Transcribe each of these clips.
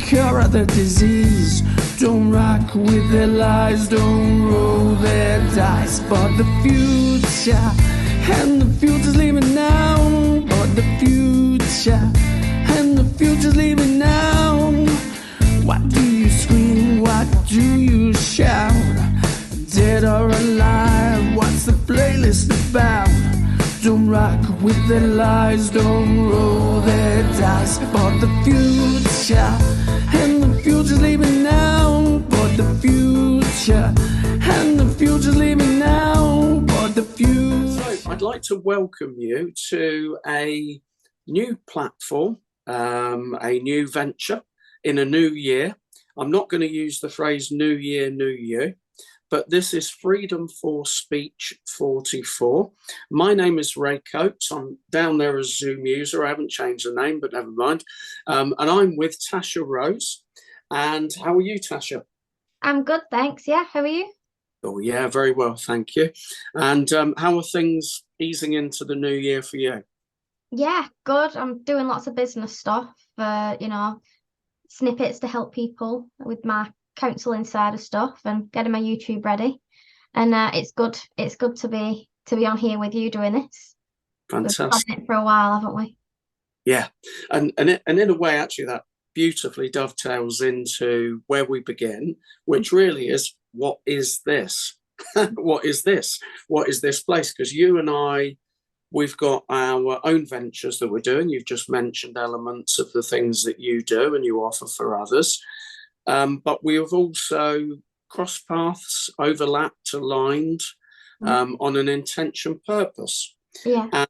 cure of the disease. Don't rock with their lies, don't roll their dice. But the future, and the future's leaving now. But the future, and the future's leaving now. What do you scream, what do you shout? Dead or alive, what's the playlist about? Don't rock with their lies, don't roll their dice. But the future, and the future's leaving now. But the future, and the future's leaving now. But the future. So I'd like to welcome you to a new platform, a new venture in a new year. I'm not going to use the phrase new year, new you, but this is Freedom for Speech 44. My name is Ray Coates. I'm down there as Zoom user. I haven't changed the name, but never mind. And I'm with Tasha Rose. And how are you, Tasha? I'm good, thanks. Yeah, how are you? Oh, yeah, very well, thank you. And how are things easing into the new year for you? Yeah, good. I'm doing lots of business stuff, snippets to help people with my counselling side of stuff and getting my YouTube ready. And it's good. It's good to be on here with you doing this. We've been Fantastic. on it for a while, haven't we? Yeah, and in a way, actually, that beautifully dovetails into where we begin, which really is, what is this? What is this? What is this place? Because you and I, we've got our own ventures that we're doing. You've just mentioned elements of the things that you do and you offer for others. But we have also crossed paths, overlapped, aligned on an intention purpose. Yeah. And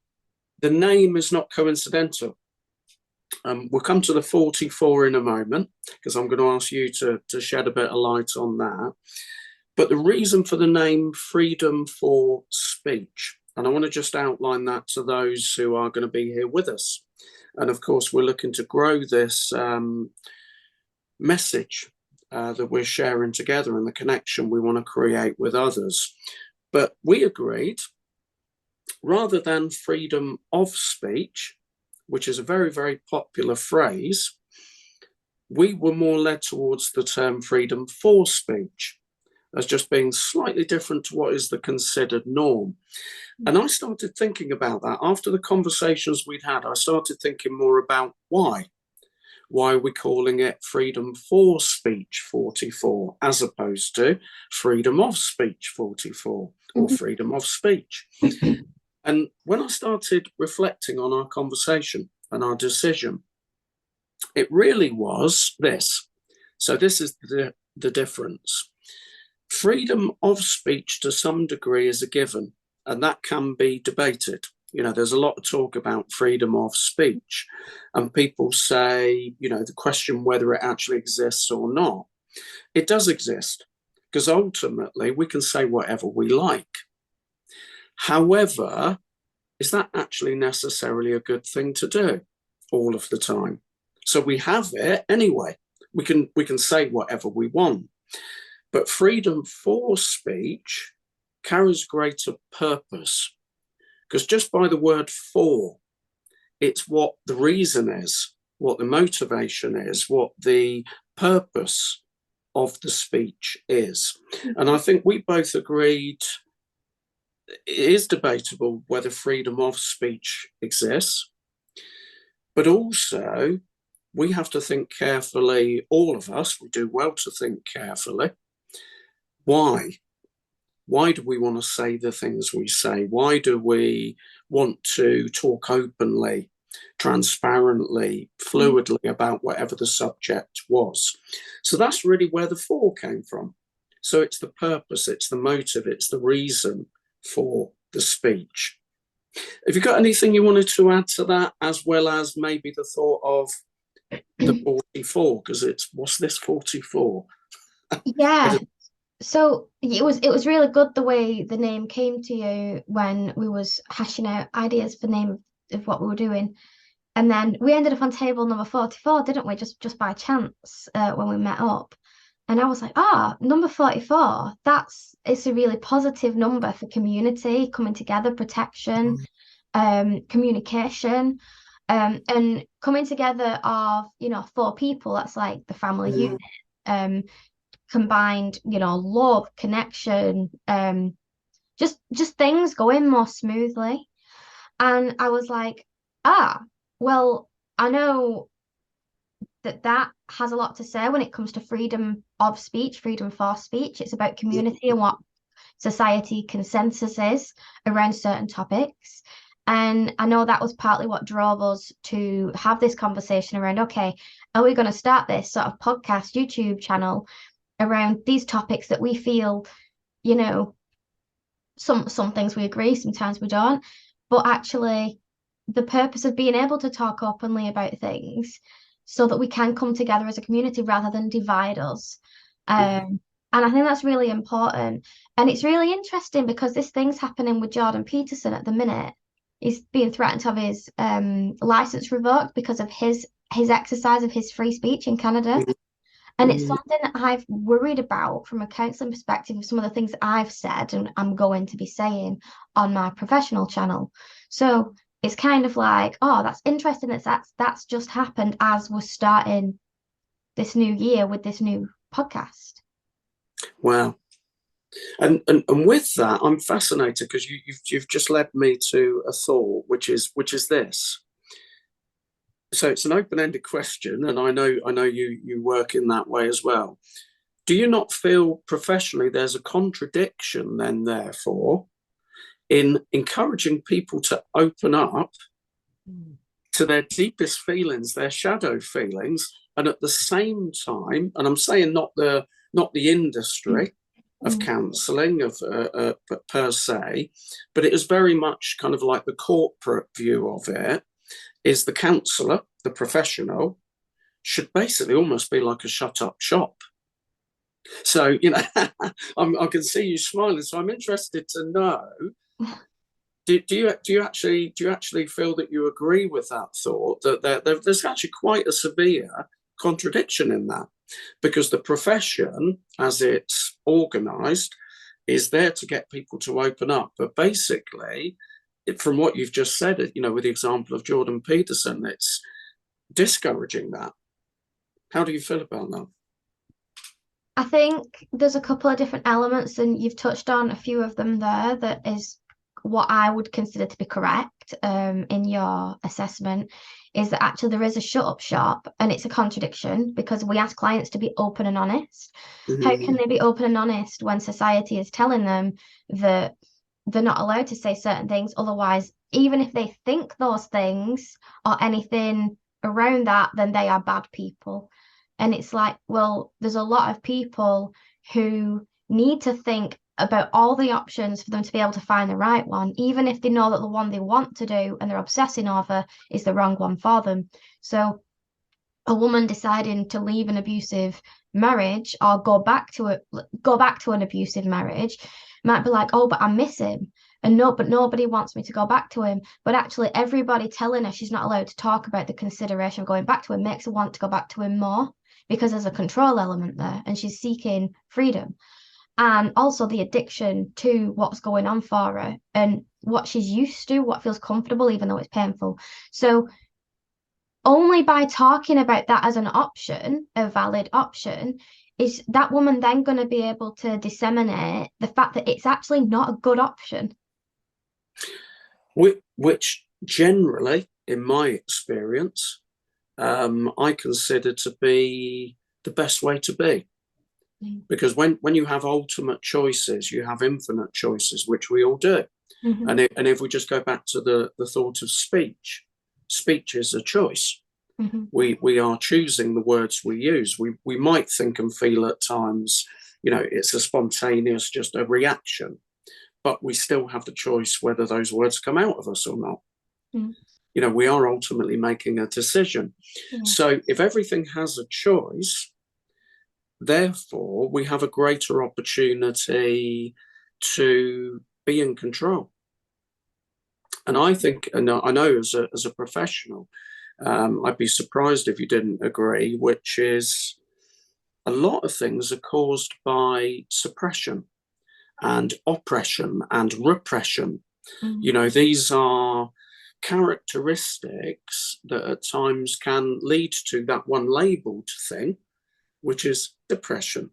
the name is not coincidental. We'll come to the 44 in a moment, because I'm going to ask you to shed a bit of light on that. But the reason for the name Freedom for Speech, and I want to just outline that to those who are going to be here with us. And of course, we're looking to grow this message that we're sharing together and the connection we want to create with others. But we agreed, rather than freedom of speech, which is a very, very popular phrase, we were more led towards the term freedom for speech as just being slightly different to what is the considered norm. And I started thinking about that. After the conversations we'd had, I started thinking more about why. Why are we calling it Freedom for Speech 44 as opposed to Freedom of Speech 44 or Freedom of Speech? And when I started reflecting on our conversation and our decision, it really was this. So this is the difference. Freedom of speech to some degree is a given, and that can be debated. You know, there's a lot of talk about freedom of speech, and people say, you know, the question whether it actually exists or not. It does exist, because ultimately we can say whatever we like. However, is that actually necessarily a good thing to do all of the time? So we have it anyway. We can say whatever we want. But freedom for speech carries greater purpose, because just by the word for, it's what the reason is, what the motivation is, what the purpose of the speech is. And I think we both agreed it is debatable whether freedom of speech exists, but also we have to think carefully, all of us, we do well to think carefully. Why? Why do we want to say the things we say? Why do we want to talk openly, transparently, fluidly about whatever the subject was? So that's really where the for came from. So it's the purpose, it's the motive, it's the reason for the speech. Have you got anything you wanted to add to that, as well as maybe the thought of the 44? Because it's, what's this 44? Yeah. So it was really good the way the name came to you when we was hashing out ideas for name of what we were doing. And then we ended up on table number 44, didn't we? Just by chance when we met up. And I was like, number 44, it's a really positive number for community, coming together, protection, communication. And coming together of, 4 people, that's like the family unit, combined, love, connection, just things going more smoothly. And I was like, well, I know that has a lot to say when it comes to freedom of speech, freedom for speech. It's about community and what society consensus is around certain topics. And I know that was partly what drove us to have this conversation around, okay, are we going to start this sort of podcast, YouTube channel around these topics that we feel, some things we agree, sometimes we don't. But actually, the purpose of being able to talk openly about things so that we can come together as a community rather than divide us. And I think that's really important. And it's really interesting because this thing's happening with Jordan Peterson at the minute. He's being threatened to have his license revoked because of his exercise of his free speech in Canada. And it's something that I've worried about from a counselling perspective of some of the things that I've said and I'm going to be saying on my professional channel. So it's kind of like, oh, that's interesting that's just happened as we're starting this new year with this new podcast. Wow. And with that, I'm fascinated because you've just led me to a thought, which is this. So it's an open-ended question, and I know you work in that way as well. Do you not feel professionally there's a contradiction then, therefore, in encouraging people to open up to their deepest feelings, their shadow feelings, and at the same time, and I'm saying not the industry of counselling per se, but it is very much kind of like the corporate view of it, is the counsellor, the professional, should basically almost be like a shut-up shop. So, I can see you smiling. So I'm interested to know, do you actually feel that you agree with that thought, that there's actually quite a severe contradiction in that? Because the profession, as it's organised, is there to get people to open up. But basically, from what you've just said, with the example of Jordan Peterson, it's discouraging that. How do you feel about that? I think there's a couple of different elements, and you've touched on a few of them there. That is what I would consider to be correct in your assessment, is that actually there is a shut up shop, and it's a contradiction because we ask clients to be open and honest. How can they be open and honest when society is telling them that they're not allowed to say certain things? Otherwise, even if they think those things or anything around that, then they are bad people. And it's like, well, there's a lot of people who need to think about all the options for them to be able to find the right one, even if they know that the one they want to do and they're obsessing over is the wrong one for them. So a woman deciding to leave an abusive marriage or go back to an abusive marriage might be like, oh, but I miss him. But nobody wants me to go back to him. But actually, everybody telling her she's not allowed to talk about the consideration of going back to him makes her want to go back to him more, because there's a control element there and she's seeking freedom. And also the addiction to what's going on for her and what she's used to, what feels comfortable, even though it's painful. So only by talking about that as an option, a valid option, is that woman then going to be able to disseminate the fact that it's actually not a good option. Which generally, in my experience, I consider to be the best way to be. Because when you have ultimate choices, you have infinite choices, which we all do. And if we just go back to the thought of speech is a choice. We are choosing the words we use. We might think and feel at times, it's a spontaneous, just a reaction, but we still have the choice whether those words come out of us or not. We are ultimately making a decision. So if everything has a choice, therefore we have a greater opportunity to be in control. And I think, and I know as a professional, I'd be surprised if you didn't agree, which is a lot of things are caused by suppression and oppression and repression. These are characteristics that at times can lead to that one labelled thing, which is depression.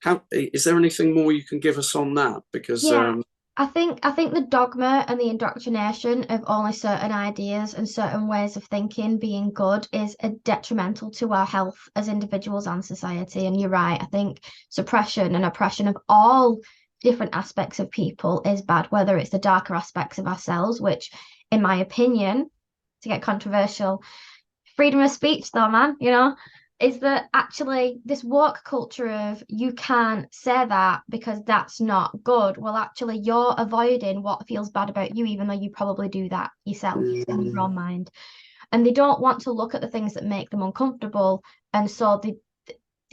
How is there anything more you can give us on that? Because Yeah, I think the dogma and the indoctrination of only certain ideas and certain ways of thinking being good is detrimental to our health as individuals and society. And you're right, I think suppression and oppression of all different aspects of people is bad, whether it's the darker aspects of ourselves, which, in my opinion, to get controversial, freedom of speech, though, man, is that actually this woke culture of you can't say that because that's not good. Well, actually, you're avoiding what feels bad about you, even though you probably do that yourself in your own mind. And they don't want to look at the things that make them uncomfortable. And so they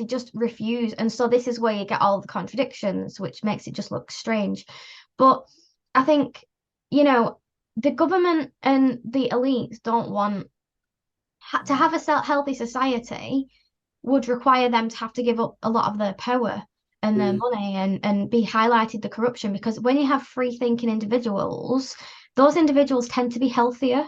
just refuse. And so this is where you get all the contradictions, which makes it just look strange. But I think, the government and the elites don't want to have a healthy society would require them to have to give up a lot of their power and their money and be highlighted the corruption, because when you have free thinking individuals, those individuals tend to be healthier.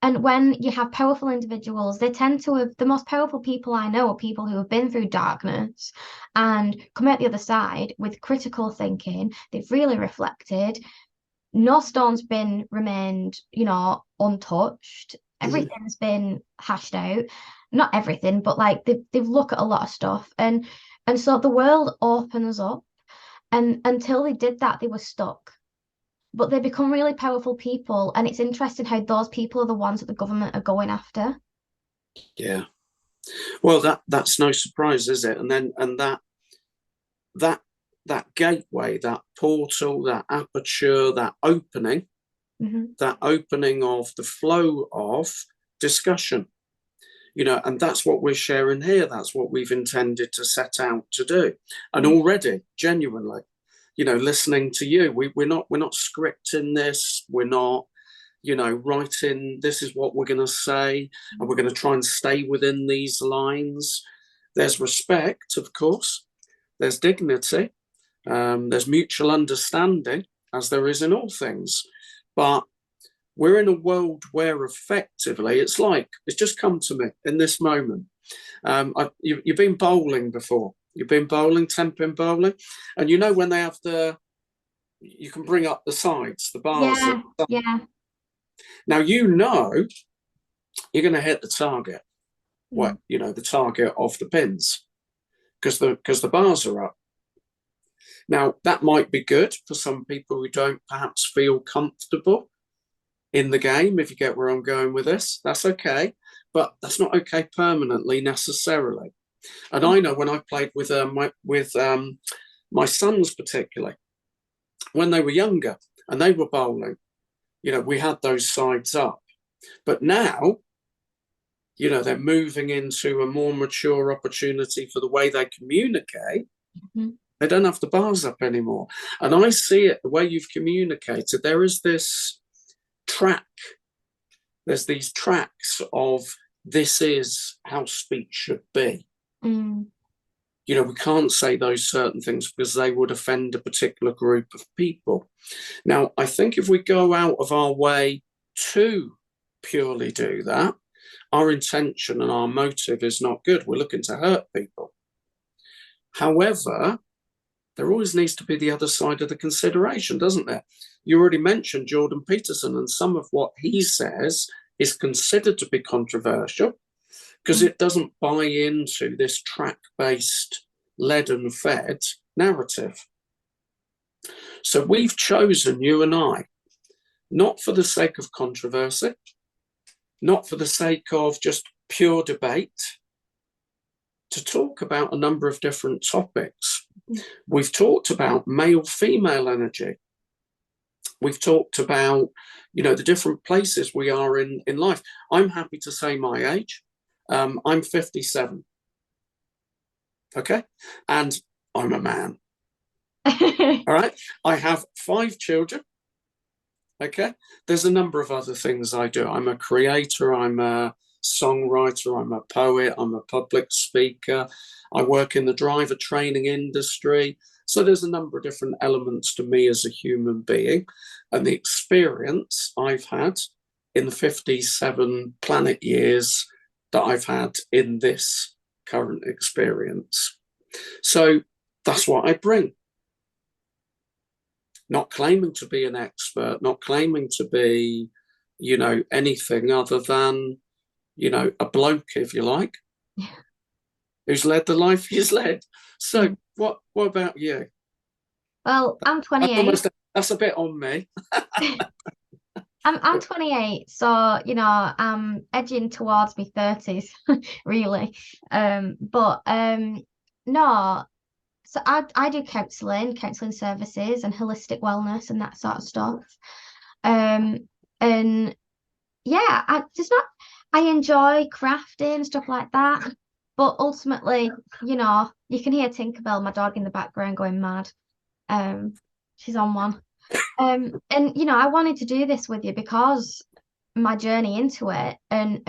And when you have powerful individuals, they tend to have the most powerful people I know are people who have been through darkness and come out the other side with critical thinking. They've really reflected. No stone's been remained, untouched. Everything's been hashed out. Not everything, but like they've looked at a lot of stuff. And so the world opens up. And until they did that, they were stuck. But they become really powerful people. And it's interesting how those people are the ones that the government are going after. Yeah. Well, that's no surprise, is it? And then that gateway, that portal, that aperture, that opening, that opening of the flow of discussion, and that's what we're sharing here. That's what we've intended to set out to do. And already, genuinely, listening to you, we're not scripting this. We're not, writing, this is what we're going to say, and we're going to try and stay within these lines. There's respect, of course. There's dignity. There's mutual understanding, as there is in all things. But we're in a world where effectively it's just come to me in this moment. You've been bowling before. You've been bowling, 10-pin bowling. And when they have you can bring up the sides, the bars. Yeah. Now, you're going to hit the target. The target of the pins, because the bars are up. Now, that might be good for some people who don't perhaps feel comfortable in the game, if you get where I'm going with this. That's okay, but that's not okay permanently necessarily. And I know when I played with my sons, particularly when they were younger and they were bowling, we had those sides up. But now, they're moving into a more mature opportunity for the way they communicate. They don't have the bars up anymore. And I see it the way you've communicated. There is this track. There's these tracks of this is how speech should be. We can't say those certain things because they would offend a particular group of people. Now, I think if we go out of our way to purely do that, our intention and our motive is not good. We're looking to hurt people. However, there always needs to be the other side of the consideration, doesn't there? You already mentioned Jordan Peterson, and some of what he says is considered to be controversial because it doesn't buy into this track-based, led and fed narrative. So we've chosen, you and I, not for the sake of controversy, not for the sake of just pure debate, to talk about a number of different topics. We've talked about male-female energy. We've talked about, the different places we are in life. I'm happy to say my age. I'm 57. Okay? And I'm a man. All right? I have 5 children. Okay? There's a number of other things I do. I'm a creator. I'm a songwriter. I'm a poet. I'm a public speaker. I work in the driver training industry. So there's a number of different elements to me as a human being, and the experience I've had in the 57 planet years that I've had in this current experience. So that's what I bring. Not claiming to be an expert, not claiming to be, anything other than, a bloke, if you like, who's led the life he's led. So what about you? Well, I'm 28. That's a bit on me. I'm 28, so I'm edging towards my 30s, really. No, so I do counselling services and holistic wellness and that sort of stuff. And yeah, I enjoy crafting and stuff like that. But ultimately, you can hear Tinkerbell, my dog, in the background going mad. She's on one. And I wanted to do this with you because my journey into it, and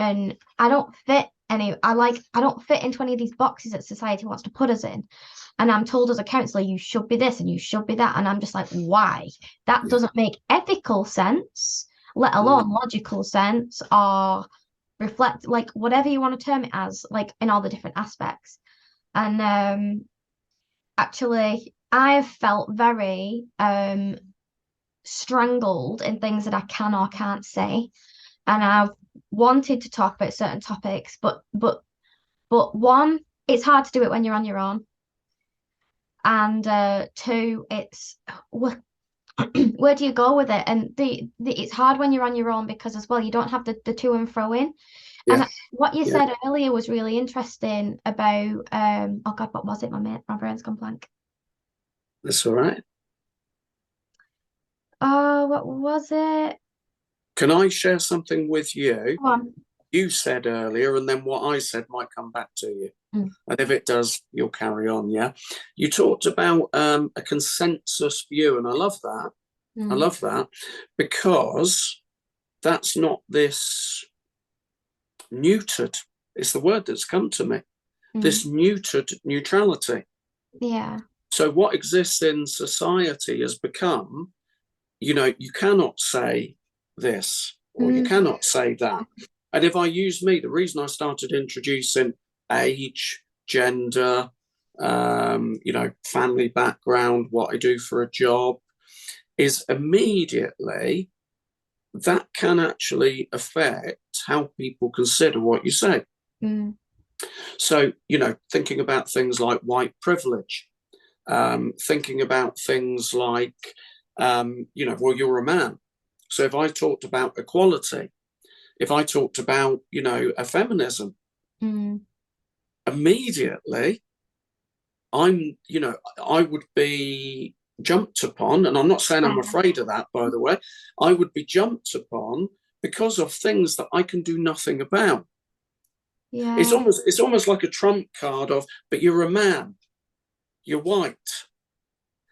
I don't fit into any of these boxes that society wants to put us in. And I'm told as a counselor, you should be this and you should be that. And I'm just like, why? That doesn't make ethical sense, let alone logical sense, or reflect, like, whatever you want to term it as, like, in all the different aspects. And actually, I've felt very strangled in things that I can or can't say, and I've wanted to talk about certain topics, but one, it's hard to do it when you're on your own, and two, it's where do you go with it? And it's hard when you're on your own because, as well, you don't have the to and fro in. And what you said earlier was really interesting about oh God, what was it? My brain's gone blank. That's all right. Oh, what was it? Can I share something with you? Go on. You said earlier, and then what I said might come back to you. And if it does, you'll carry on, yeah? You talked about a consensus view, and I love that. I love that, because that's not this neutered, it's the word that's come to me, this neutered neutrality. Yeah. So what exists in society has become, you cannot say this, or you cannot say that. And if I use me, the reason I started introducing age, gender, family background, what I do for a job, is immediately that can actually affect how people consider what you say. So, thinking about things like white privilege, thinking about things like, well, you're a man. So if I talked about equality, if I talked about, a feminism, immediately I would be jumped upon, and I'm not saying I'm afraid of that, by the way. I would be jumped upon because of things that I can do nothing about. Yeah. It's almost like a trump card of, but you're a man, you're white,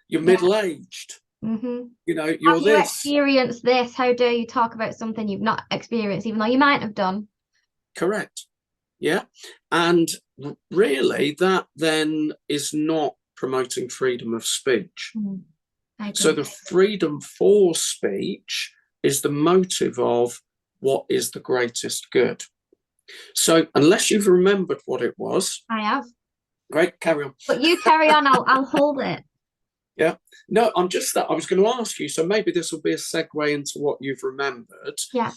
you're middle-aged, you're Have you this. experienced this? How dare you talk about something you've not experienced, even though you might have done? Correct. Yeah. And really, that then is not promoting freedom of speech. So the freedom for speech is the motive of what is the greatest good. So unless you've remembered what it was. I have. Great, carry on. But you carry on, I'll hold it. Yeah. No, I was going to ask you, so maybe this will be a segue into what you've remembered. Yeah.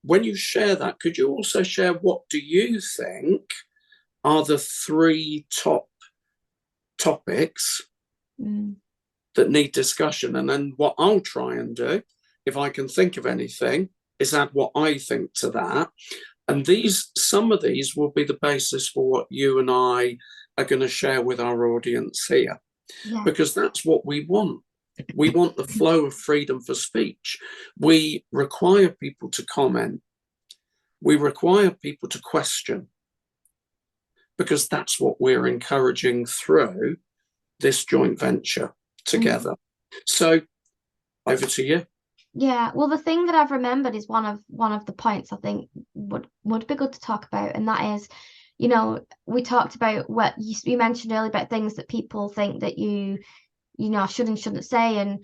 When you share that, could you also share what do you think are the 3 top topics that need discussion? And then what I'll try and do, if I can think of anything, is add what I think to that. And some of these will be the basis for what you and I are going to share with our audience here. Yeah. Because that's what we want. We want the flow of freedom for speech. We require people to comment. We require people to question, because that's what we're encouraging through this joint venture together. So over to you. Yeah, well, the thing that I've remembered is one of the points I think would be good to talk about, and that is, we talked about what you mentioned earlier about things that people think that you should and shouldn't say,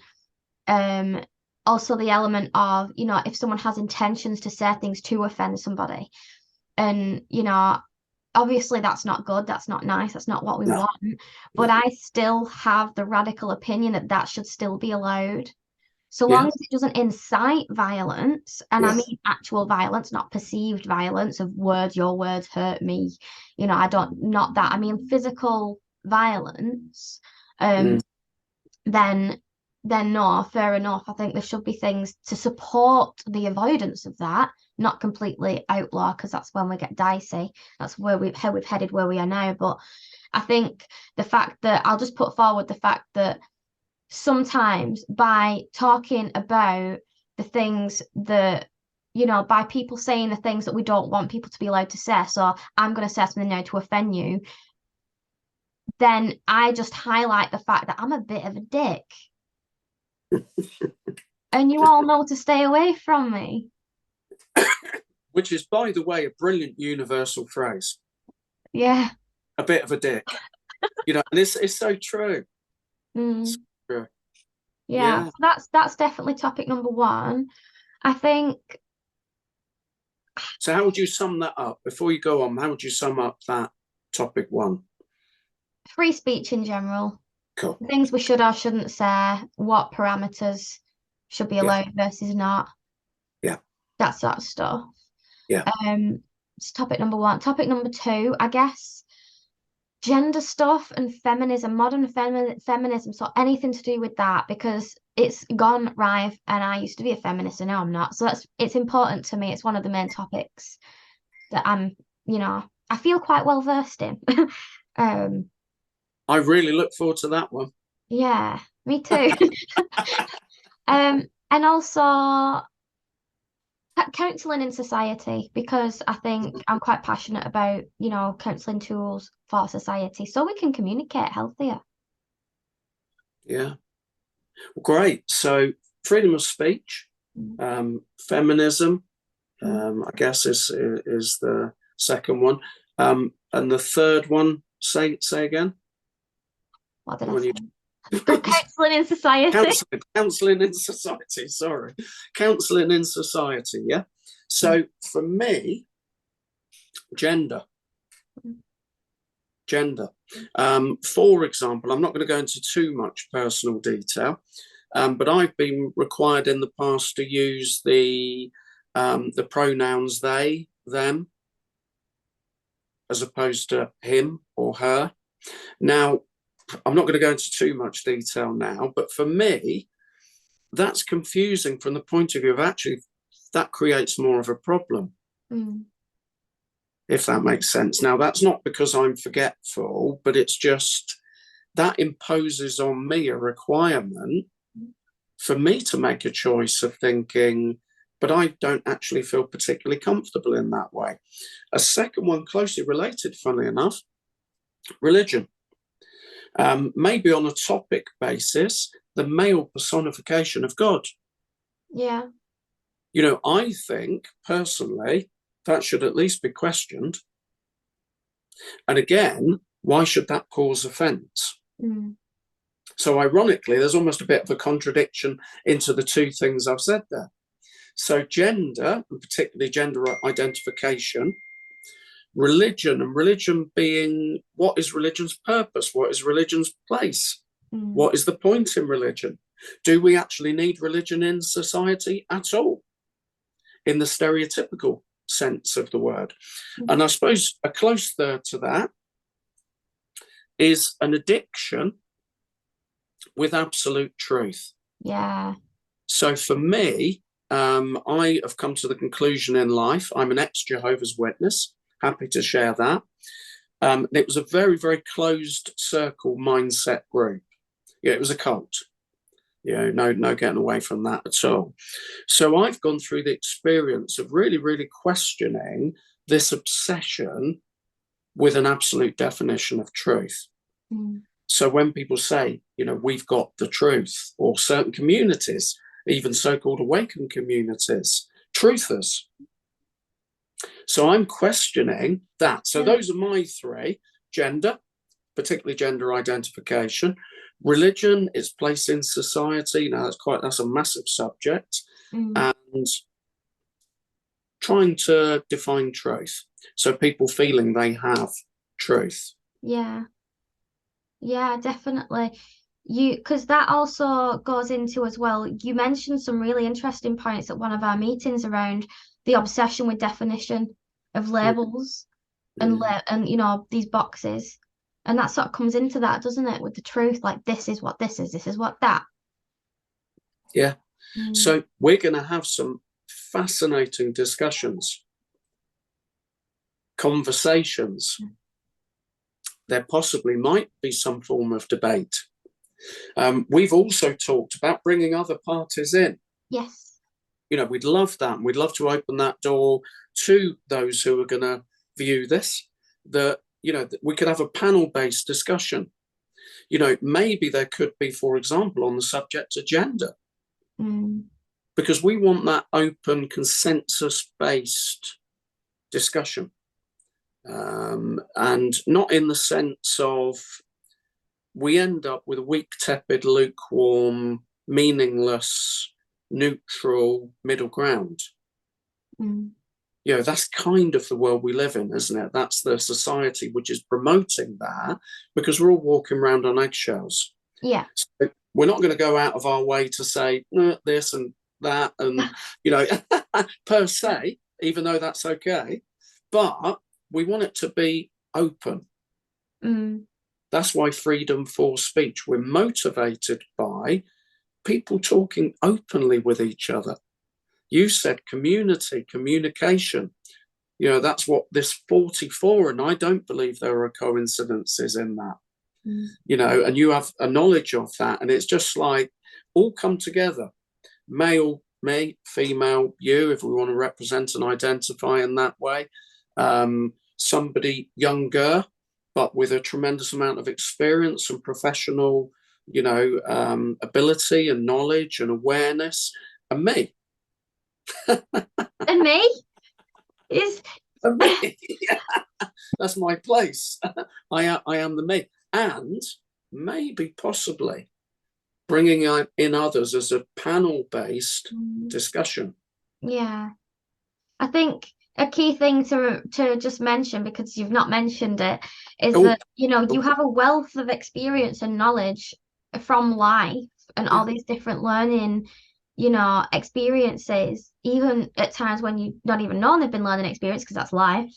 and also the element of, if someone has intentions to say things to offend somebody, and obviously that's not good, that's not nice, that's not what we No, want, but no. I still have the radical opinion that that should still be allowed. So long Yeah, as it doesn't incite violence, and I yeah. mean actual violence, not perceived violence of words, your words hurt me, I don't, not that. I mean physical violence, Mm. then no, fair enough. I think there should be things to support the avoidance of that, not completely outlaw, because that's when we get dicey. That's how we've headed where we are now. But I think the fact that I'll just put forward the fact that sometimes by talking about the things that, by people saying the things that we don't want people to be allowed to say, so I'm going to say something now to offend you, then I just highlight the fact that I'm a bit of a dick. And you all know to stay away from me. Which is, by the way, a brilliant universal phrase. Yeah. A bit of a dick. And it's so true. Mm. It's true. Yeah. Yeah. So that's definitely topic number one. I think So how would you sum that up? Before you go on, how would you sum up that topic one? free speech in general, Cool. things we should or shouldn't say, what parameters should be Yeah. allowed versus not. Yeah. That sort of stuff. Yeah. It's topic number one. Topic number two, I guess, gender stuff and feminism, modern feminism, so anything to do with that, because it's gone rife, and I used to be a feminist and now I'm not. So it's important to me. It's one of the main topics that I feel quite well versed in. I really look forward to that one. Yeah, me too. And also counselling in society, because I think I'm quite passionate about, counselling tools for society so we can communicate healthier. Yeah. Great. So freedom of speech, feminism, I guess is the second one. And the third one, say again. What did I say? Counselling in society. Counselling in society, sorry. Counselling in society, yeah. So for me, gender. For example, I'm not going to go into too much personal detail, but I've been required in the past to use the pronouns they, them, as opposed to him or her. Now, I'm not going to go into too much detail now, but for me, that's confusing from the point of view of actually that creates more of a problem. If that makes sense. Now, that's not because I'm forgetful, but it's just that imposes on me a requirement for me to make a choice of thinking, but I don't actually feel particularly comfortable in that way. A second one, closely related, funnily enough, religion. Maybe on a topic basis, the male personification of God. Yeah. I think personally that should at least be questioned. And again, why should that cause offence? So ironically, there's almost a bit of a contradiction into the two things I've said there. So gender, and particularly gender identification, religion, and religion being, what is religion's purpose? What is religion's place? What is the point in religion? Do we actually need religion in society at all, in the stereotypical sense of the word? And I suppose a close third to that is an addiction with absolute truth. Yeah. So for me, I have come to the conclusion in life, I'm an ex-Jehovah's Witness, happy to share that. It was a very, very closed circle mindset group. Yeah, it was a cult. No getting away from that at all. So I've gone through the experience of really, really questioning this obsession with an absolute definition of truth. So when people say, we've got the truth, or certain communities, even so-called awakened communities, truthers. So I'm questioning that. So those are my three: gender, particularly gender identification, Religion, its place in society. Now that's a massive subject, and trying to define truth. So people feeling they have truth. Yeah. Yeah, definitely. Because that also goes into as well, you mentioned some really interesting points at one of our meetings around the obsession with definition of labels and you know, these boxes. And that sort of comes into that, doesn't it? With the truth, like this is what this is what that. Yeah. So we're going to have some fascinating discussions, conversations. There possibly might be some form of debate. We've also talked about bringing other parties in. Yes. You know, we'd love that. We'd love to open that door to those who are going to view this, that, you know, that we could have a panel-based discussion. You know, maybe there could be, for example, on the subject of gender, because we want that open, consensus-based discussion. And not in the sense of we end up with a weak, tepid, lukewarm, meaningless, neutral middle ground. You know, that's kind of the world we live in, isn't it? That's the society which is promoting that, because we're all walking around on eggshells. Yeah. So we're not going to go out of our way to say this and that, and, you know, per se, even though that's okay. But we want it to be open. That's why freedom for speech. We're motivated by people talking openly with each other. You said community, communication. You know, that's what this 44, and I don't believe there are coincidences in that. You know, and you have a knowledge of that, and it's just like all come together. Male, me, female, you, if we want to represent and identify in that way. Somebody younger, but with a tremendous amount of experience and professional, you know, ability and knowledge and awareness, and me. And me is that's my place. I am the me, and maybe possibly bringing in others as a panel-based discussion. Yeah, I think a key thing to just mention, because you've not mentioned it, is that, you know, you have a wealth of experience and knowledge from life and all these different learning, you know, experiences, even at times when you not even know they've been learning experience, because that's life.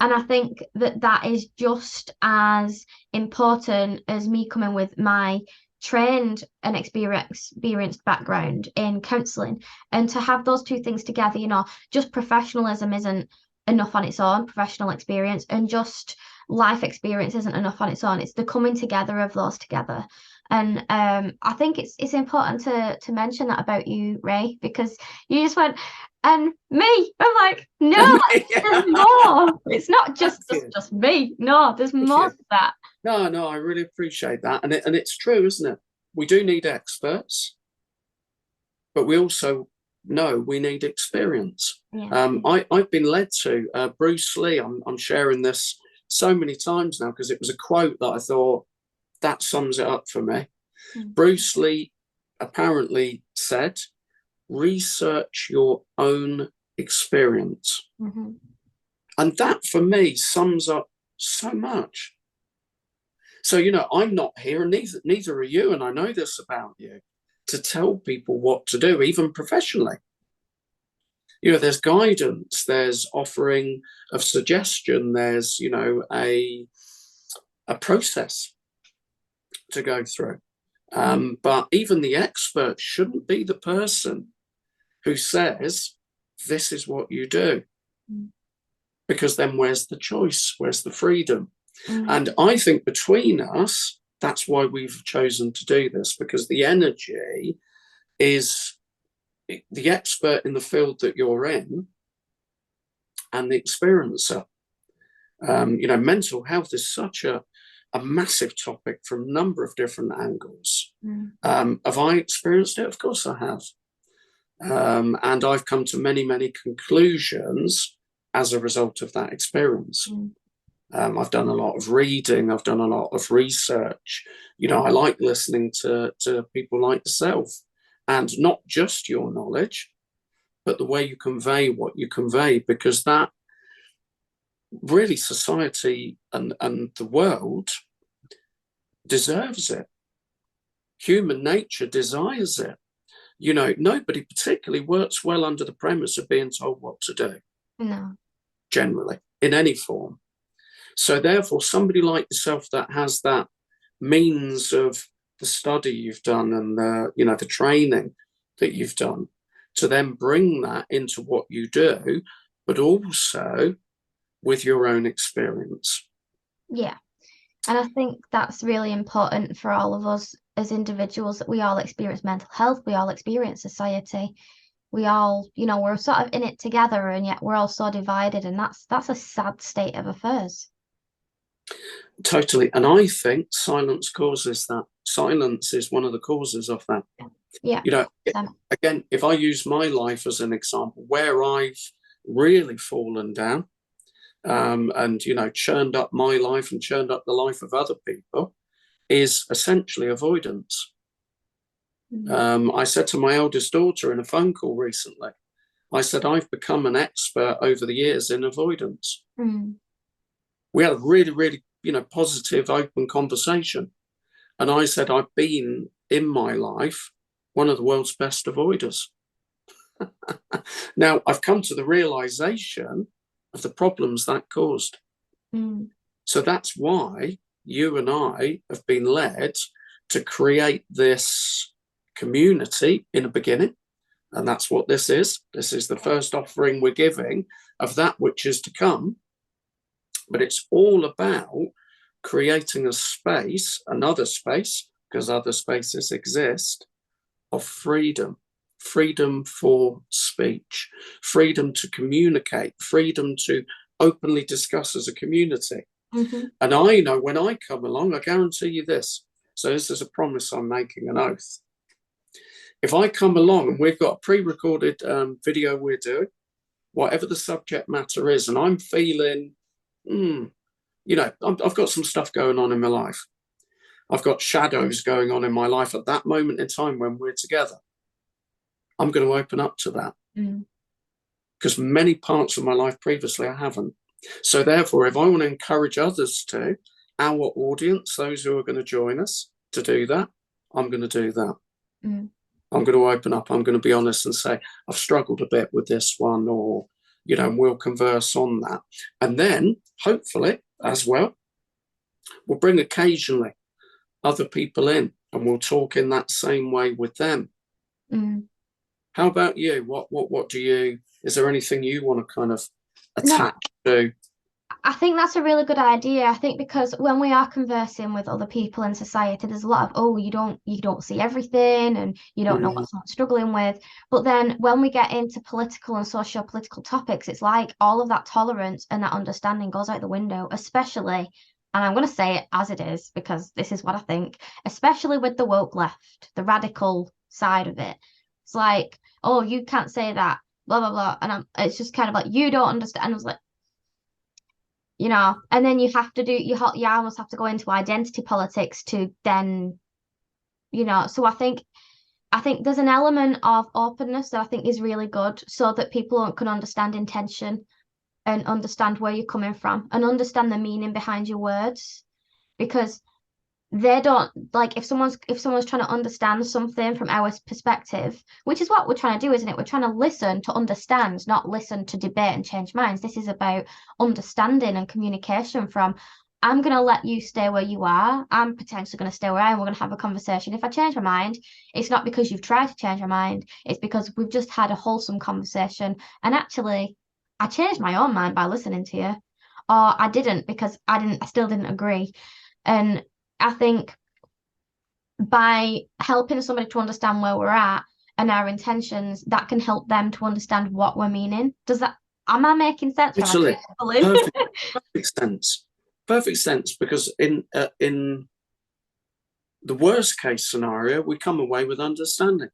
And I think that that is just as important as me coming with my trained and experienced background in counselling. And to have those two things together, you know, just professionalism isn't enough on its own, professional experience, and just life experience isn't enough on its own. It's the coming together of those together. And I think it's important to mention that about you, Ray, because you just went, and me. I'm like, no, there's more. It's not just me. No, there's more to that. No, I really appreciate that. And it's true, isn't it? We do need experts, but we also know we need experience. I've been led to Bruce Lee. I'm sharing this so many times now because it was a quote that I thought that sums it up for me. Bruce Lee apparently said, research your own experience. And that for me sums up so much. So, you know, I'm not here, and neither are you, and I know this about you, to tell people what to do, even professionally. You know, there's guidance, there's offering of suggestion, there's, you know, a process to go through. But even the expert shouldn't be the person who says, this is what you do. Because then where's the choice? Where's the freedom? And I think between us, that's why we've chosen to do this, because the energy is the expert in the field that you're in and the experiencer. You know, mental health is such a massive topic from a number of different angles. Have I experienced it? Of course I have. And I've come to many, many conclusions as a result of that experience. I've done a lot of reading. I've done a lot of research. I like listening to people like yourself, and not just your knowledge, but the way you convey what you convey, because that really society and the world deserves it. Human nature desires it. Nobody particularly works well under the premise of being told what to do. No. Generally, in any form. So therefore, somebody like yourself that has that means of the study you've done and the training that you've done, to then bring that into what you do, but also with your own experience. Yeah. And I think that's really important for all of us as individuals, that we all experience mental health, we all experience society. We all, we're sort of in it together, and yet we're all so divided, and that's a sad state of affairs. Totally. And I think silence causes that. Silence is one of the causes of that. Yeah. Again, if I use my life as an example, where I've really fallen down, and churned up my life and churned up the life of other people, is essentially avoidance. I said to my eldest daughter in a phone call recently, I said, I've become an expert over the years in avoidance. We had a really, really, positive, open conversation. And I said, I've been in my life one of the world's best avoiders. Now, I've come to the realization of the problems that caused. So that's why you and I have been led to create this community in the beginning. And that's what this is. This is the first offering we're giving of that which is to come. But it's all about creating a space, another space, because other spaces exist, of freedom. Freedom for speech, freedom to communicate, freedom to openly discuss as a community. And I know when I come along, I guarantee you this. So this is a promise I'm making, an oath. If I come along and we've got a pre-recorded video we're doing, whatever the subject matter is, and I'm feeling, I've got some stuff going on in my life. I've got shadows going on in my life at that moment in time when we're together. I'm going to open up to that. Because many parts of my life previously I haven't. So therefore, if I want to encourage others to, our audience, those who are going to join us, to do that, I'm going to do that. I'm going to open up. I'm going to be honest and say, I've struggled a bit with this one, or, and we'll converse on that. And then, hopefully, as well, we'll bring occasionally other people in, and we'll talk in that same way with them. How about you? What do you, is there anything you want to kind of attach to? I think that's a really good idea. I think because when we are conversing with other people in society, there's a lot of, you don't see everything, and you don't know what someone's struggling with. But then when we get into political and socio-political topics, it's like all of that tolerance and that understanding goes out the window, especially, and I'm going to say it as it is because this is what I think, especially with the woke left, the radical side of it. It's like, you can't say that, blah, blah, blah. And it's just kind of like, you don't understand. And I was like, and then you have to do, you almost have to go into identity politics to then, so I think there's an element of openness that I think is really good, so that people can understand intention and understand where you're coming from and understand the meaning behind your words, because they don't, like, if someone's trying to understand something from our perspective, which is what we're trying to do, isn't it? We're trying to listen to understand, not listen to debate and change minds. This is about understanding and communication from, I'm going to let you stay where you are. I'm potentially going to stay where I am. We're going to have a conversation. If I change my mind, it's not because you've tried to change your mind. It's because we've just had a wholesome conversation. And actually, I changed my own mind by listening to you. Or I didn't, because I still didn't agree. And I think by helping somebody to understand where we're at and our intentions, that can help them to understand what we're meaning. Am I making sense? Absolutely. Perfect sense, because in the worst case scenario, we come away with understanding,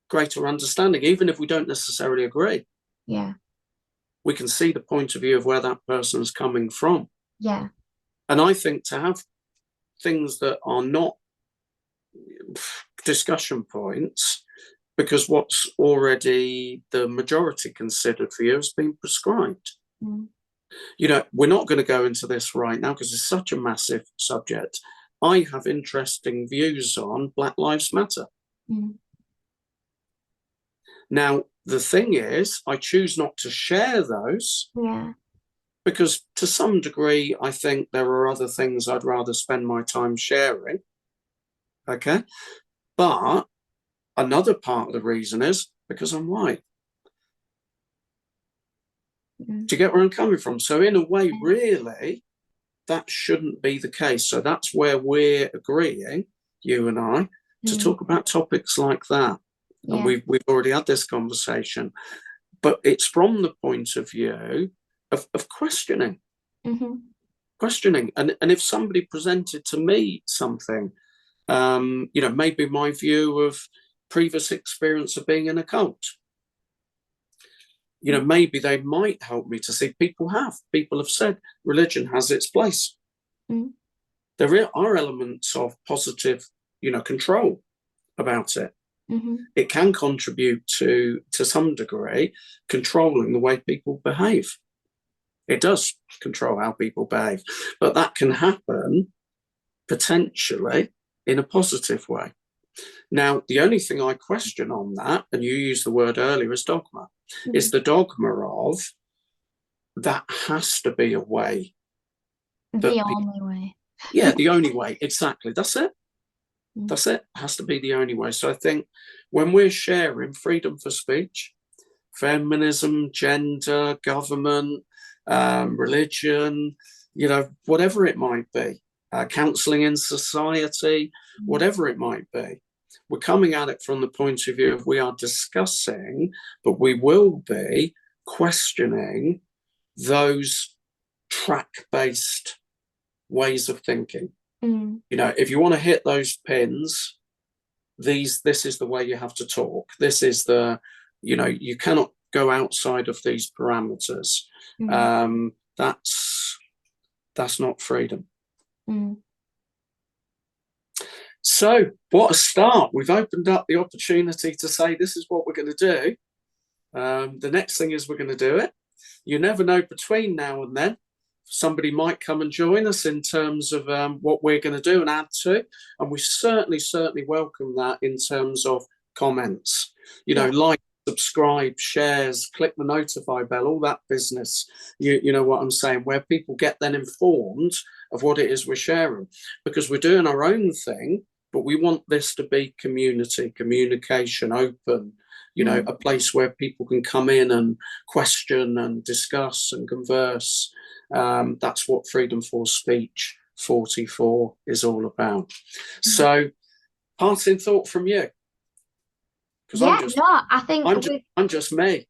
greater understanding, even if we don't necessarily agree. Yeah. we can see the point of view of where that person's coming from. Yeah. And I think to have things that are not discussion points, because what's already the majority considered for you has been prescribed. Mm. You know, we're not going to go into this right now because it's such a massive subject. I have interesting views on Black Lives Matter. Mm. Now, the thing is, I choose not to share those. Yeah. Because to some degree, I think there are other things I'd rather spend my time sharing. Okay. But another part of the reason is because I'm white. Mm. Do you get where I'm coming from? So in a way, really, that shouldn't be the case. So that's where we're agreeing, you and I, to talk about topics like that. Yeah. And we've already had this conversation. But it's from the point of view of questioning. Mm-hmm. Questioning. And if somebody presented to me something, you know, maybe my view of previous experience of being in a cult, you know, maybe they might help me to see people have said religion has its place. Mm. There are elements of positive, you know, control about it. Mm-hmm. It can contribute to some degree controlling the way people behave. It does control how people behave, but that can happen potentially in a positive way. Now, the only thing I question on that, and you used the word earlier, is dogma. Mm-hmm. Is the dogma of that has to be a way. The only way. Yeah, the only way. Exactly. That's it. Mm-hmm. That's it. It has to be the only way. So I think when we're sharing freedom for speech, feminism, gender, government, religion, you know, whatever it might be, counselling in society, whatever it might be, we're coming at it from the point of view of we are discussing, but we will be questioning those track-based ways of thinking. Mm. You know, if you want to hit those pins, this is the way you have to talk. This is the, you know, you cannot go outside of these parameters. Mm. That's not freedom. Mm. So what a start. We've opened up the opportunity to say this is what we're going to do. The next thing is we're going to do it. You never know, between now and then, somebody might come and join us in terms of what we're going to do and add to. And we certainly welcome that in terms of comments. You know, like, subscribe, shares, click the notify bell, all that business. You know what I'm saying, where people get then informed of what it is we're sharing. Because we're doing our own thing, but we want this to be community, communication, open, you know, a place where people can come in and question and discuss and converse. That's what Freedom for Speech 44 is all about. So, parting thought from you. Yeah, I think I'm just me.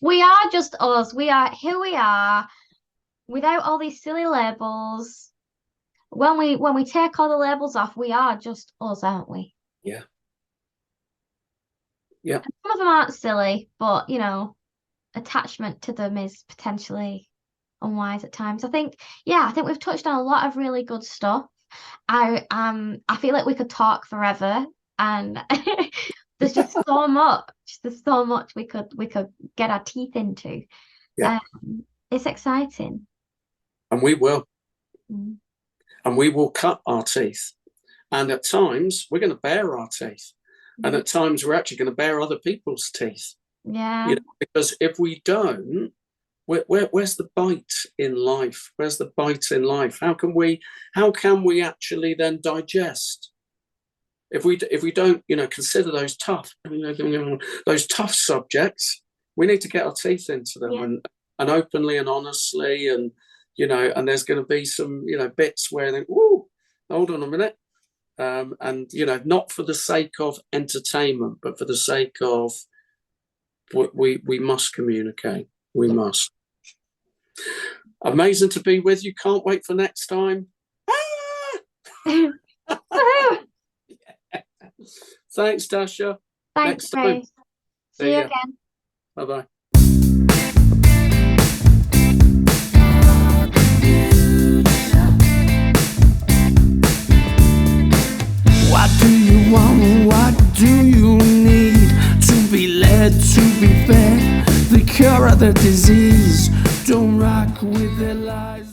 We are just us. We are who we are, without all these silly labels. When we take all the labels off, we are just us, aren't we? Yeah. Yeah. And some of them aren't silly, but you know, attachment to them is potentially unwise at times. I think we've touched on a lot of really good stuff. I feel like we could talk forever, and there's just so much. There's so much we could get our teeth into. Yeah. It's exciting. And we will. And we will cut our teeth. And at times we're going to bare our teeth. And at times we're actually going to bare other people's teeth. Yeah. You know, because if we don't, where's the bite in life? Where's the bite in life? How can we actually then digest? If we don't, you know, consider those tough subjects, we need to get our teeth into them and openly and honestly, and you know, and there's going to be some, you know, bits where they, whoa, hold on a minute. And you know, not for the sake of entertainment, but for the sake of we must communicate. We must. Amazing to be with you. Can't wait for next time. Thanks, Tasha. Thanks, Grace. See you again. Bye-bye. What do you want? What do you need? To be led, to be fed, the cure of the disease. Don't rock with their lies.